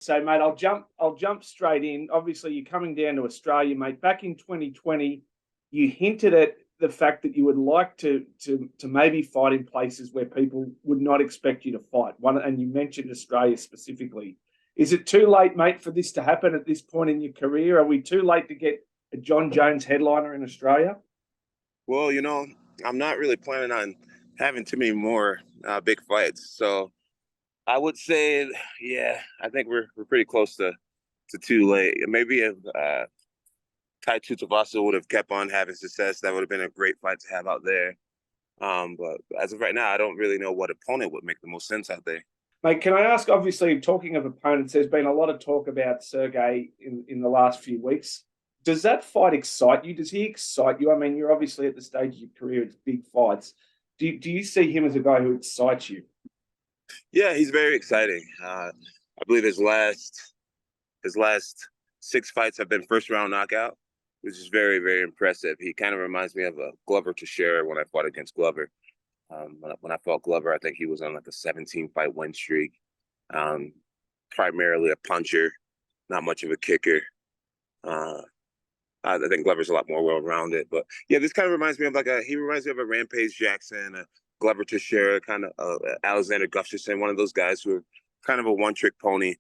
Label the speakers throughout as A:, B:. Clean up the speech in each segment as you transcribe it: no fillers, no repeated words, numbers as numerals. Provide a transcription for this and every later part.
A: So, mate, I'll jump straight in. Obviously, you're coming down to Australia, mate. Back in 2020, you hinted at the fact that you would like to maybe fight in places where people would not expect you to fight. And you mentioned Australia specifically. Is it too late, mate, for this to happen at this point in your career? Are we too late to get a Jon Jones headliner in Australia?
B: Well, I'm not really planning on having too many more big fights. So I would say, yeah, I think we're pretty close to too late. Maybe if Tai Tuivasa would have kept on having success, that would have been a great fight to have out there. But as of right now, I don't really know what opponent would make the most sense out there.
A: Mate, can I ask, obviously, talking of opponents, there's been a lot of talk about Sergey in the last few weeks. Does that fight excite you? Does he excite you? I mean, you're obviously at the stage of your career, it's big fights. Do you see him as a guy who excites you?
B: Yeah, he's very exciting. I believe his last 6 fights have been first round knockout, which is very, very impressive. He kind of reminds me of a Glover Teixeira when I fought against Glover. When I fought Glover, I think he was on like a 17-fight win streak. Primarily a puncher, not much of a kicker. I think Glover's a lot more well-rounded. But yeah, this kind of reminds me of he reminds me of a Rampage Jackson, a Glover Teixeira, kind of Alexander Gustafsson, one of those guys who are kind of a one-trick pony.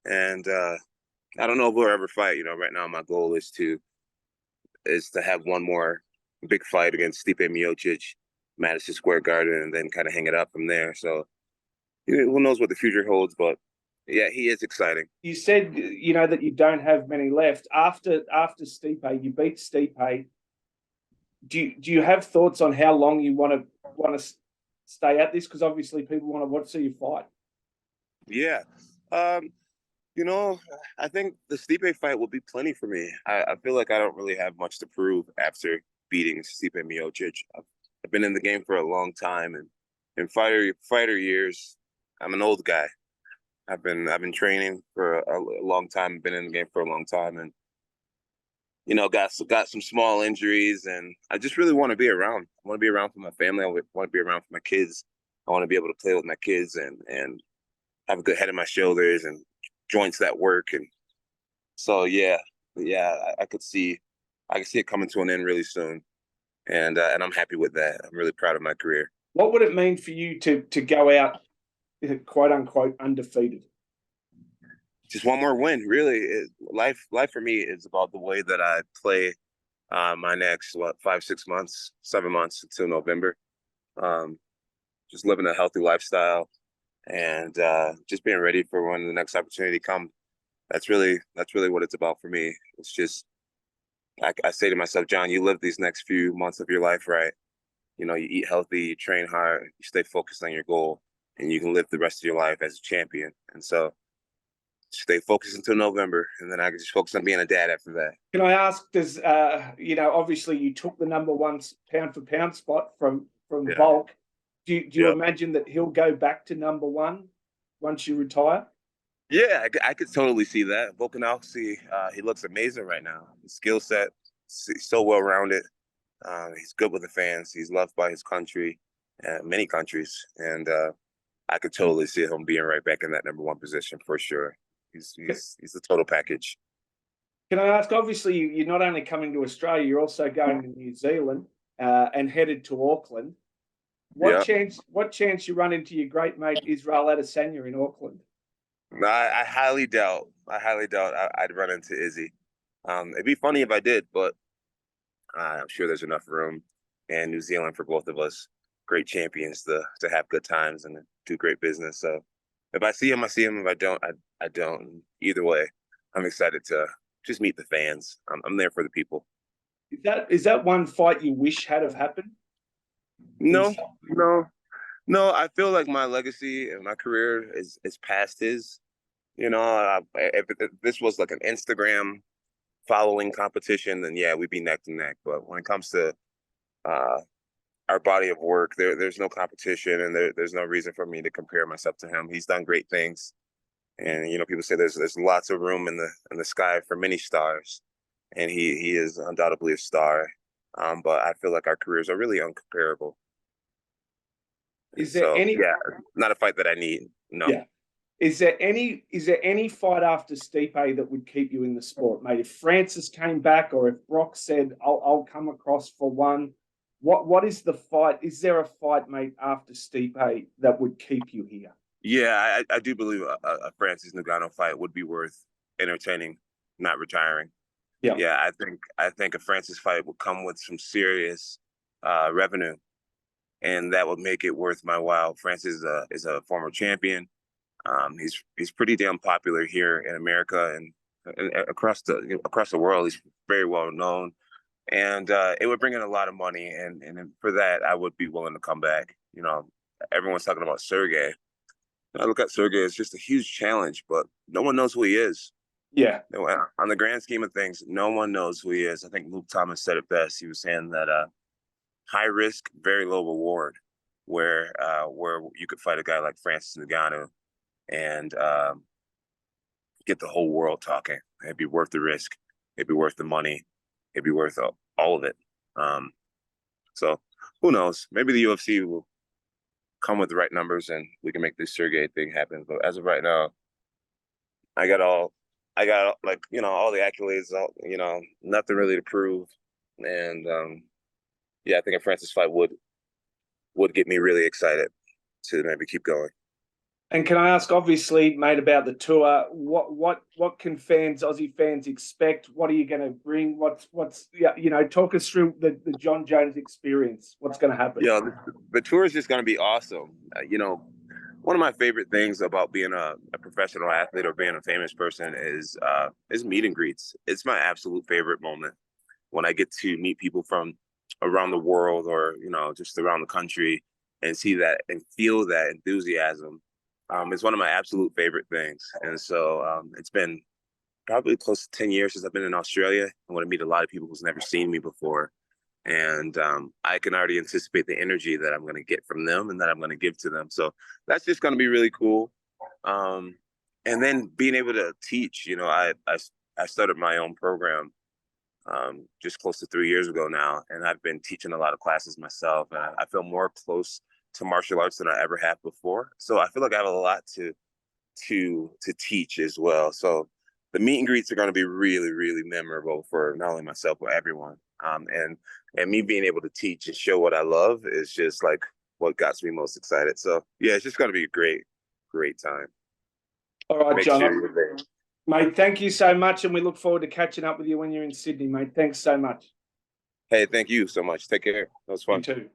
B: And I don't know if we'll ever fight. Right now my goal is to have one more big fight against Stipe Miocic, Madison Square Garden, and then kind of hang it up from there. So who knows what the future holds, but yeah, he is exciting.
A: You said, that you don't have many left. After Stipe, you beat Stipe. Do you have thoughts on how long you want to stay at this? Because obviously people want to see you fight.
B: Yeah. I think the Stipe fight will be plenty for me. I feel like I don't really have much to prove after beating Stipe Miocic. I've been in the game for a long time, and in fighter years, I'm an old guy. I've been training for a long time, been in the game for a long time, and got some small injuries, and I just really want to be around. I want to be around for my family. I want to be around for my kids. I want to be able to play with my kids and have a good head on my shoulders and joints that work. And so yeah, I could see it coming to an end really soon, and I'm happy with that. I'm really proud of my career.
A: What would it mean for you to go out, quote unquote, undefeated?
B: Just one more win, really. Life for me is about the way that I play my next 5, 6 months, 7 months until November. Just living a healthy lifestyle and just being ready for when the next opportunity comes. That's really what it's about for me. It's just I say to myself, John, you live these next few months of your life right. You eat healthy, you train hard, you stay focused on your goal, and you can live the rest of your life as a champion. And so stay focused until November, and then I can just focus on being a dad after that.
A: Can I ask, does, obviously you took the number one pound for pound spot from
B: Yeah.
A: Volk. Do you imagine that he'll go back to number one once you retire?
B: Yeah, I could totally see that. Volkanovski, he looks amazing right now. His skill set, he's so well-rounded. He's good with the fans. He's loved by his country, many countries. And I could totally see him being right back in that number one position for sure. He's the total package.
A: Can I ask, obviously, you're not only coming to Australia, you're also going to New Zealand and headed to Auckland. What chance you run into your great mate Israel Adesanya in Auckland?
B: I highly doubt. I'd run into Izzy. It'd be funny if I did, but I'm sure there's enough room in New Zealand for both of us. Great champions to have good times and do great business. So if I see him, I see him. If I don't, I don't. Either way, I'm excited to just meet the fans. I'm there for the people.
A: Is that one fight you wish had have happened?
B: No. I feel like my legacy and my career is past his. If this was like an Instagram following competition, then yeah, we'd be neck to neck. But when it comes to our body of work, there's no competition, and there's no reason for me to compare myself to him. He's done great things, and people say there's lots of room in the sky for many stars, and he is undoubtedly a star. But I feel like our careers are really uncomparable.
A: Is there any?
B: Yeah, not a fight that I need. No.
A: Yeah. Is there any fight after Stipe that would keep you in the sport, mate? If Francis came back, or if Brock said, "I'll come across for one," what is the fight? Is there a fight, mate, after Stipe that would keep you here?
B: Yeah, I do believe a Francis Ngannou fight would be worth entertaining, not retiring.
A: Yeah,
B: Yeah, I think a Francis fight would come with some serious revenue, and that would make it worth my while. Francis is a former champion. He's pretty damn popular here in America and across the world. He's very well known, and it would bring in a lot of money. And for that, I would be willing to come back. You know, everyone's talking about Sergey. I look at Sergey as just a huge challenge, but no one knows who he is.
A: yeah,
B: On the grand scheme of things, no one knows who he is. I think Luke Thomas said it best. He was saying that high risk, very low reward, where you could fight a guy like Francis Ngannou and get the whole world talking. It'd be worth the risk. It'd be worth the money. It'd be worth all of it. So who knows? Maybe the UFC will come with the right numbers and we can make this Sergey thing happen. But as of right now, I got all like, all the accolades, nothing really to prove. And yeah, I think a Francis fight would get me really excited to maybe keep going.
A: And can I ask, obviously, mate, about the tour? What can Aussie fans expect? What are you going to bring? Talk us through the Jon Jones experience. What's going to happen?
B: Yeah, the tour is just going to be awesome. One of my favorite things about being a professional athlete or being a famous person is meet and greets. It's my absolute favorite moment when I get to meet people from around the world or just around the country and see that and feel that enthusiasm. It's one of my absolute favorite things. And so it's been probably close to 10 years since I've been in Australia. I want to meet a lot of people who's never seen me before. And I can already anticipate the energy that I'm going to get from them and that I'm going to give to them. So that's just going to be really cool. And then being able to teach, I started my own program just close to 3 years ago now. And I've been teaching a lot of classes myself. And I feel more close to martial arts than I ever have before. So I feel like I have a lot to teach as well. So the meet and greets are going to be really, really memorable for not only myself, but everyone. And me being able to teach and show what I love is just like what got me most excited. So yeah, it's just going to be a great, great time.
A: All right,
B: Make
A: Jon.
B: sure you're there.
A: Mate, thank you so much. And we look forward to catching up with you when you're in Sydney, mate. Thanks so much.
B: Hey, thank you so much. Take care. That was fun.
A: You too.